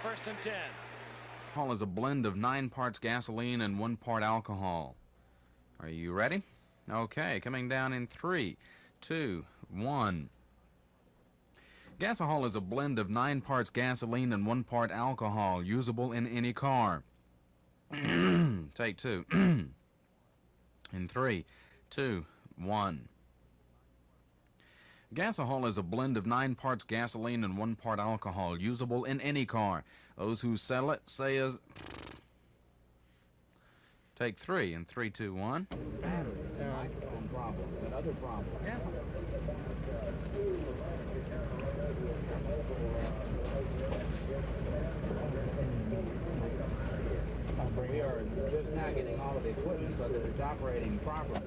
first and 10. Alcohol is a blend of 9 parts gasoline and 1 part alcohol. Are you ready? Okay, coming down in 3, 2, 1. Gasohol is a blend of 9 parts gasoline and 1 part alcohol, usable in any car. Take 2. In 3, 2, 1. Gasohol is a blend of 9 parts gasoline and 1 part alcohol, usable in any car. Those who sell it say is... Take 3 in 3, 2, 1. Batteries, microphone problems, and other problems. We are just now getting all of the equipment so that it's operating properly.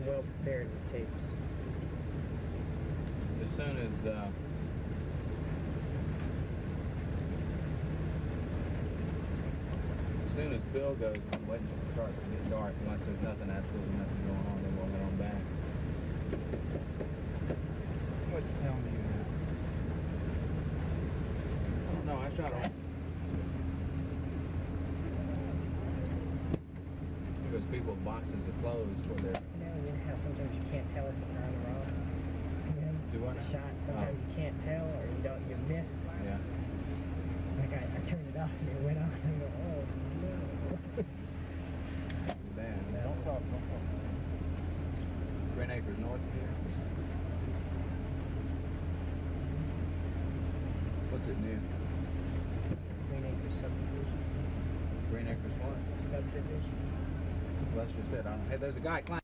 Well prepared with tapes. As soon as Bill goes, I'm waiting until it starts to get dark. Unless there's absolutely nothing going on, then we'll head on back. What the hell do you have? I don't know. I shot on. Because people's boxes are closed where they're... You know how sometimes you can't tell if it's on or off? You know, Do what? the shot, sometimes you can't tell or you miss. Yeah. Like I turned it off and it went off and I go, oh no. It's bad. Don't talk. Green Acres north of here. What's it new? Green Acres subdivision. Green Acres what? Subdivision. Well, that's just it. Hey, there's a guy climbing.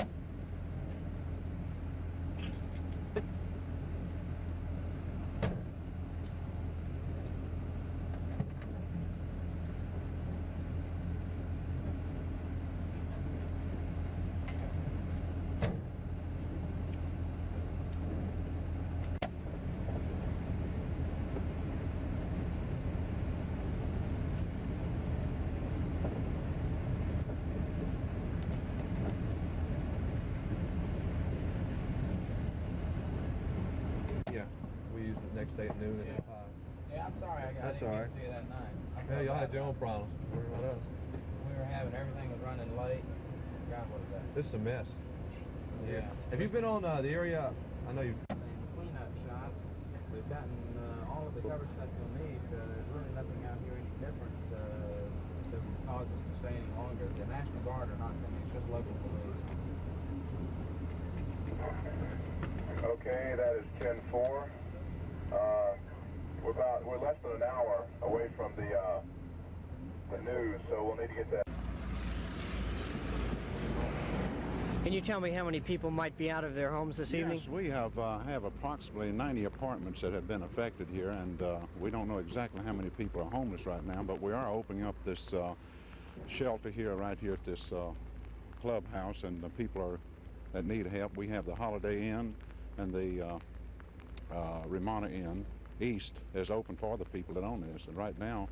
Next day at noon and at 5. Yeah, I'm sorry I That's didn't all get right. to you that night. Yeah, y'all had your own problems. Worry about us. We were having, everything was running late. God, what is that? This is a mess. Yeah. Have you been on the area? I know you. Cleanup shots. We've gotten all of the cover stuff you'll need. There's really nothing out here any different that would cause us to stay any longer. The National Guard are not coming. It's just local police. Okay, that is 10-4. We're less than an hour away from the news, so we'll need to get that. Can you tell me how many people might be out of their homes this evening? Yes, we have approximately 90 apartments that have been affected here, and we don't know exactly how many people are homeless right now, but we are opening up this shelter here, right here at this clubhouse, and the people that need help. We have the Holiday Inn and the Ramona Inn East is open for the people that own this, and right now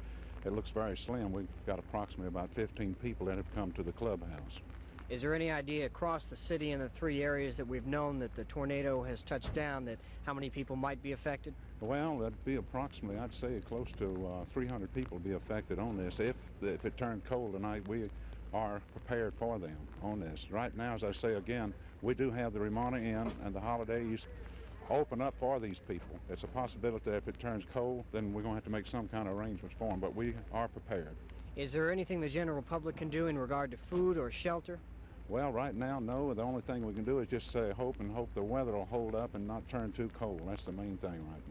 it looks very slim. We've got approximately about 15 people that have come to the clubhouse. Is there any idea across the city in the 3 areas that we've known that the tornado has touched down, that how many people might be affected? Well, that'd be approximately, I'd say, close to 300 people be affected on this. If it turned cold tonight, we are prepared for them on this. Right now, as I say again, we do have the Ramona Inn and the Holiday East open up for these people. It's a possibility that if it turns cold, then we're going to have to make some kind of arrangements for them, but we are prepared. Is there anything the general public can do in regard to food or shelter? Well, right now, no. The only thing we can do is just say hope the weather will hold up and not turn too cold. That's the main thing right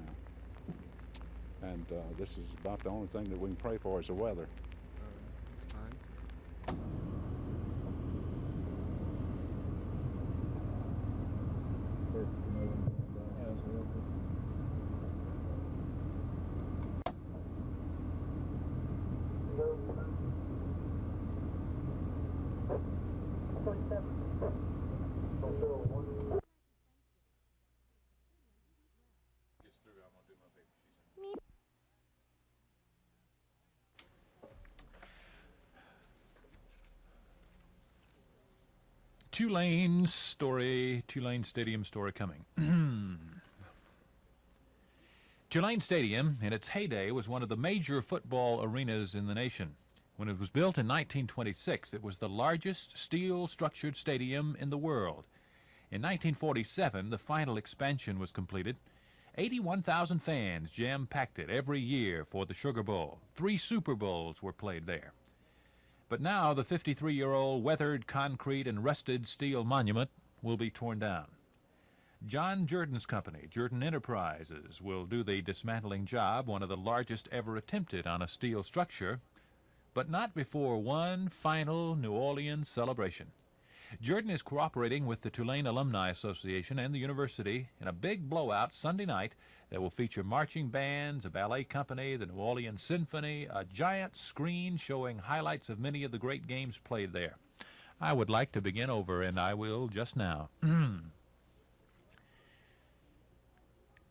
now. And this is about the only thing that we can pray for is the weather. Fine. Tulane Stadium story coming. Tulane Stadium, in its heyday, was one of the major football arenas in the nation. When it was built in 1926, it was the largest steel-structured stadium in the world. In 1947, the final expansion was completed. 81,000 fans jam-packed it every year for the Sugar Bowl. 3 Super Bowls were played there. But now the 53-year-old weathered concrete and rusted steel monument will be torn down. John Jordan's company, Jordan Enterprises, will do the dismantling job, one of the largest ever attempted on a steel structure, but not before one final New Orleans celebration. Jordan is cooperating with the Tulane Alumni Association and the university in a big blowout Sunday night that will feature marching bands, a ballet company, the New Orleans Symphony, a giant screen showing highlights of many of the great games played there. I would like to begin over, and I will just now.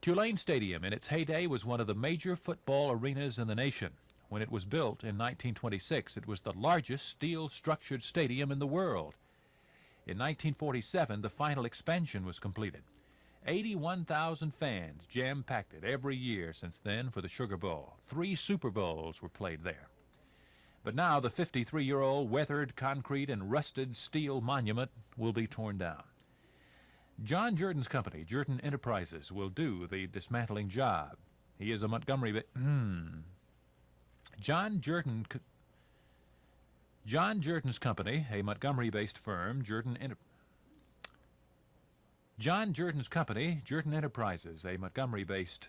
Tulane Stadium, in its heyday, was one of the major football arenas in the nation. When it was built in 1926, it was the largest steel-structured stadium in the world. In 1947, the final expansion was completed. 81,000 fans jam-packed it every year since then for the Sugar Bowl. 3 Super Bowls were played there. But now the 53-year-old weathered concrete and rusted steel monument will be torn down. John Jordan's company, Jordan Enterprises, will do the dismantling job. He is a Montgomery... John Jordan's company, a Montgomery-based firm, John Jordan's company, Jordan Enterprises, a Montgomery-based...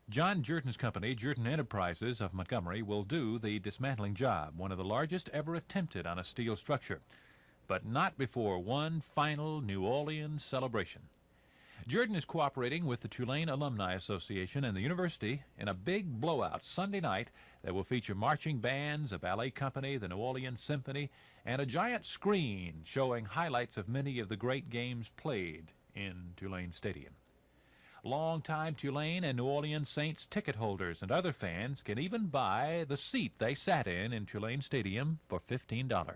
John Jordan's company, Jordan Enterprises of Montgomery, will do the dismantling job, one of the largest ever attempted on a steel structure, but not before one final New Orleans celebration. Jordan is cooperating with the Tulane Alumni Association and the university in a big blowout Sunday night that will feature marching bands, a ballet company, the New Orleans Symphony, and a giant screen showing highlights of many of the great games played in Tulane Stadium. Longtime Tulane and New Orleans Saints ticket holders and other fans can even buy the seat they sat in Tulane Stadium for $15.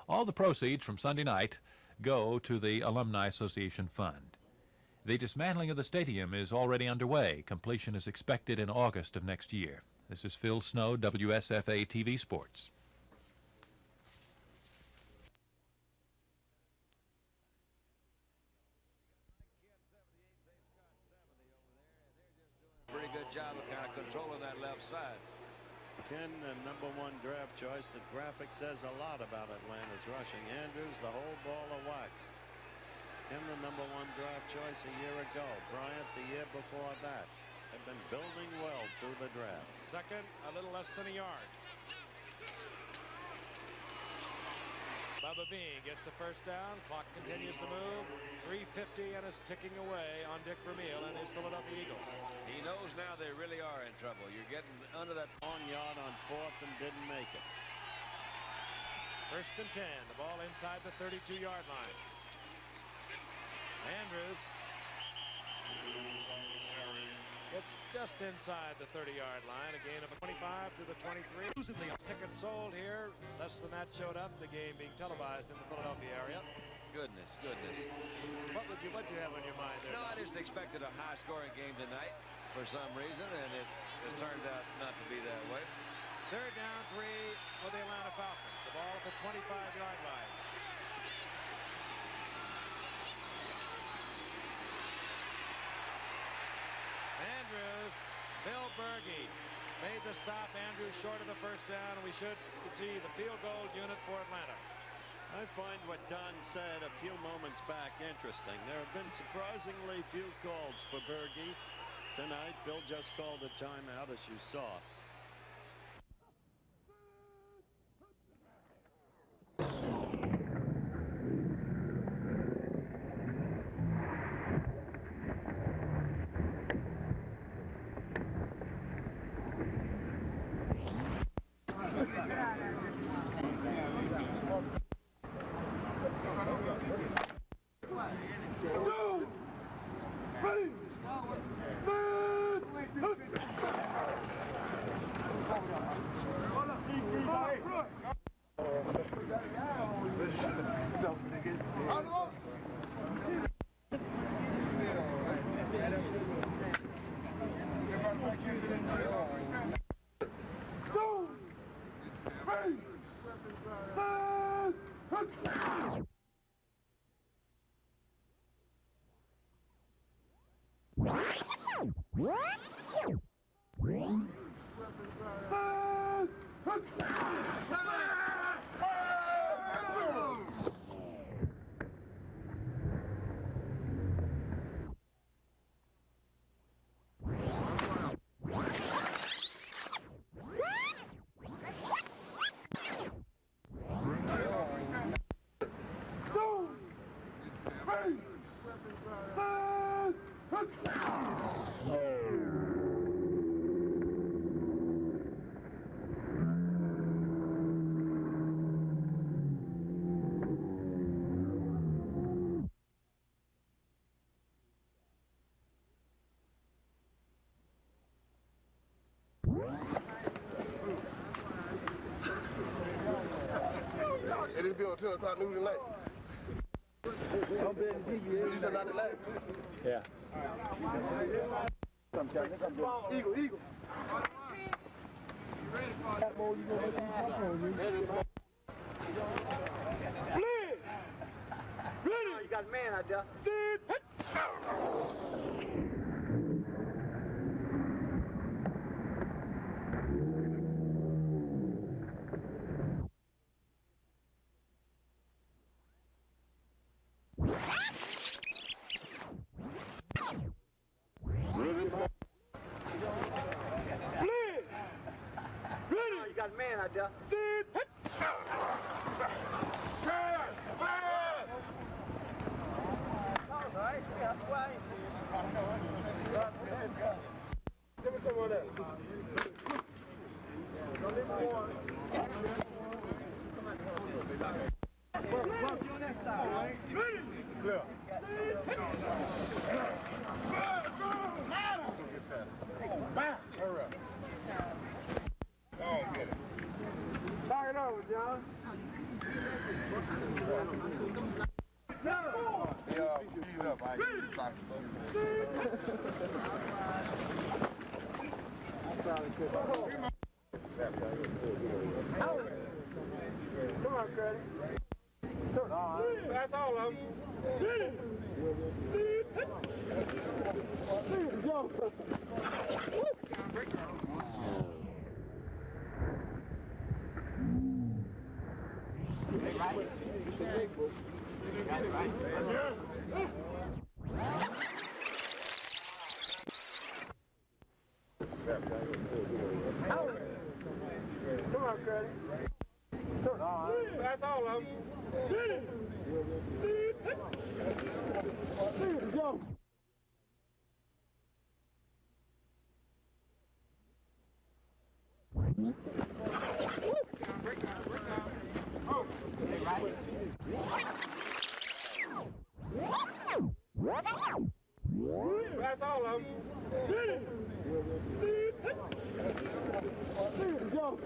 All the proceeds from Sunday night go to the Alumni Association Fund. The dismantling of the stadium is already underway. Completion is expected in August of next year. This is Phil Snow, WSFA TV Sports. job of kind of controlling that left side. Ken, #1 draft choice. The graphic says a lot about Atlanta's rushing. Andrews, the whole ball of wax. Ken, the #1 draft choice a year ago. Bryant the year before that. Have been building well through the draft. Second, a little less than a yard. Bubba Bean gets the first down. Clock continues to move. 3:50 and is ticking away on Dick Vermeil and his Philadelphia Eagles. He knows now they really are in trouble. You're getting under that long yard on 4th and didn't make it. 1st and 10. The ball inside the 32-yard line. Andrews. It's just inside the 30-yard line. A gain of 25 to the 23. Tickets sold here. Less than that showed up. The game being televised in the Philadelphia area. Goodness. What would you have on your mind there? No, I just expected a high-scoring game tonight for some reason, and it has turned out not to be that way. 3rd down, 3 for the Atlanta Falcons. The ball at the 25-yard line. Andrews, Bill Berge made the stop. Andrews short of the first down, and we should see the field goal unit for Atlanta. I find what Don said a few moments back interesting. There have been surprisingly few calls for Berge tonight. Bill just called a timeout, as you saw. It is on 10 o'clock noon tonight. You said not tonight? Yeah. Eagle. You Split! Ready! You got a man out there. Sit! Sit! Give me some more there. Don't leave me one. Come on that side, right? Clear. Hurry up. Oh, get it. Talk it over, John. Yeah, ease up. I get stock. Come on, Cuddy. That's all of them. Joe. Come on, Cuddy. That's all of them. Jump. That's all of them. Jump.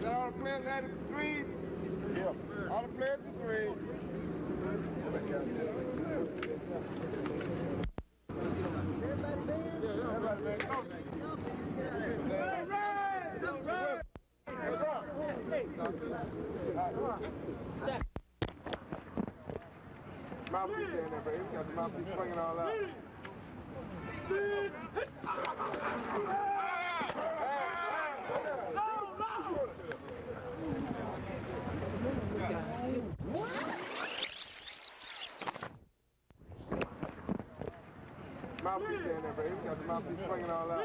All the players had it for three? Yep. All the players for three. Mouthpiece in there, baby. Got the mouthpiece swinging all out. Mouthpiece in there, baby. Got the mouthpiece swinging all out.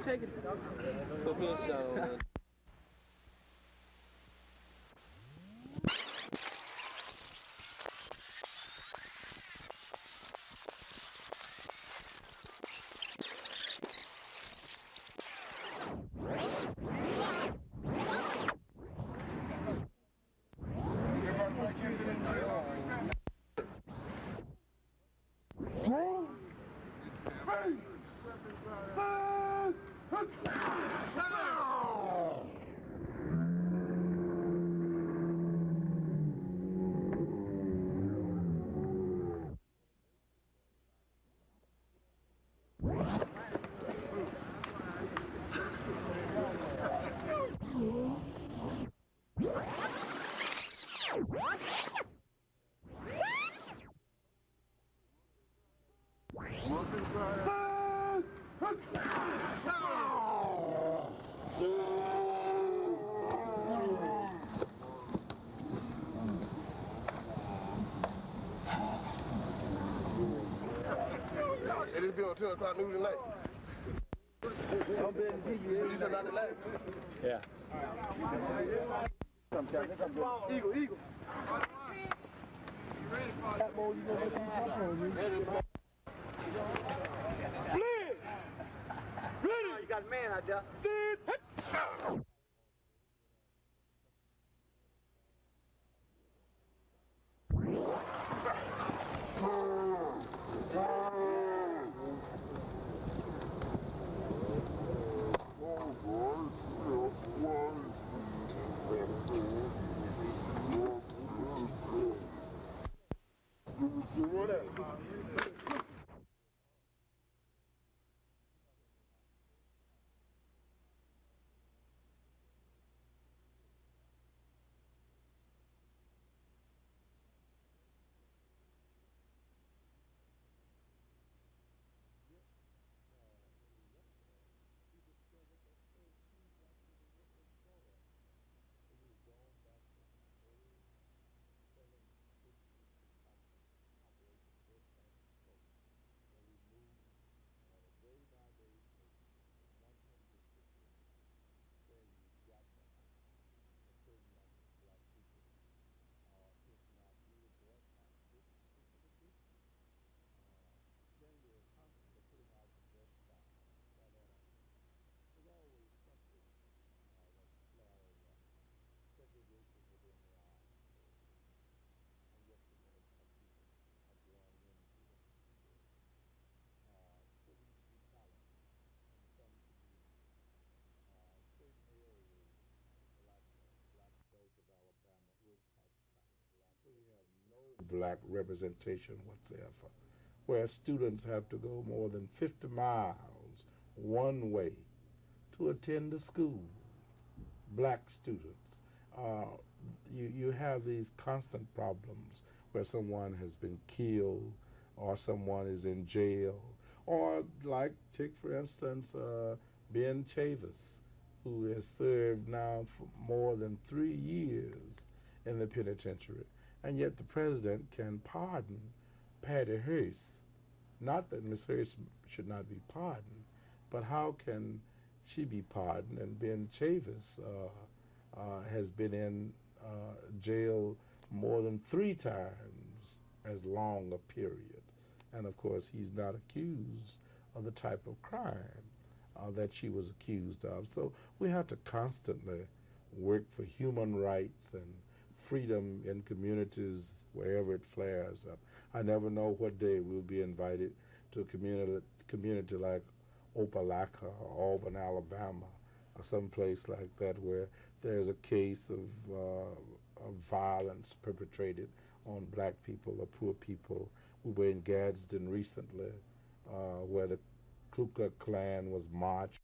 Take it. Put me a shot. It'll be on 10 o'clock noon tonight. You said not tonight? Yeah. Eagle, eagle. Split! Ready! You got a man out there. Sit! black representation whatsoever, where students have to go more than 50 miles one way to attend the school. Black students. You have these constant problems where someone has been killed or someone is in jail, or like, take for instance, Ben Chavis, who has served now for more than 3 years in the penitentiary, and yet the president can pardon Patty Hearst. Not that Ms. Hearst should not be pardoned, but how can she be pardoned and Ben Chavis has been in jail more than 3 times as long a period, and of course he's not accused of the type of crime that she was accused of. So we have to constantly work for human rights and freedom in communities wherever it flares up. I never know what day we'll be invited to a community like Opelika or Auburn, Alabama, or someplace like that where there's a case of violence perpetrated on black people or poor people. We were in Gadsden recently where the Ku Klux Klan was marched